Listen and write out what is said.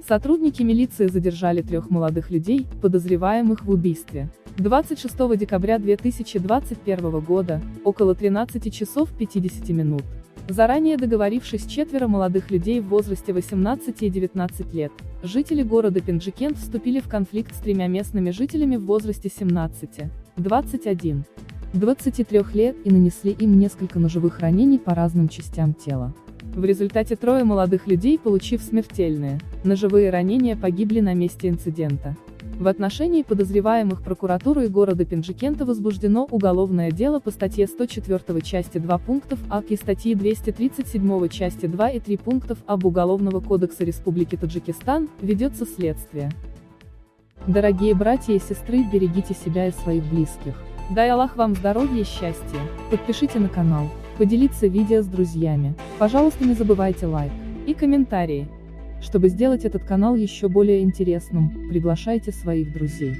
Сотрудники милиции задержали 3 молодых людей, подозреваемых в убийстве. 26 декабря 2021 года, около 13 часов 50 минут. Заранее договорившись, 4 молодых людей в возрасте 18 и 19 лет, жители города Пенджикент вступили в конфликт с 3 местными жителями в возрасте 17, 21, 23 лет и нанесли им несколько ножевых ранений по разным частям тела. В результате 3 молодых людей, получив смертельные, ножевые ранения, погибли на месте инцидента. В отношении подозреваемых прокуратурой города Пенджикента возбуждено уголовное дело по статье 104 части 2 пунктов А и статьи 237 части 2 и 3 пунктов об Уголовного кодекса Республики Таджикистан, ведется следствие. Дорогие братья и сестры, берегите себя и своих близких. Дай Аллах вам здоровья и счастья. Подпишите на канал, поделиться видео с друзьями. Пожалуйста, не забывайте лайк и комментарии. Чтобы сделать этот канал еще более интересным, приглашайте своих друзей.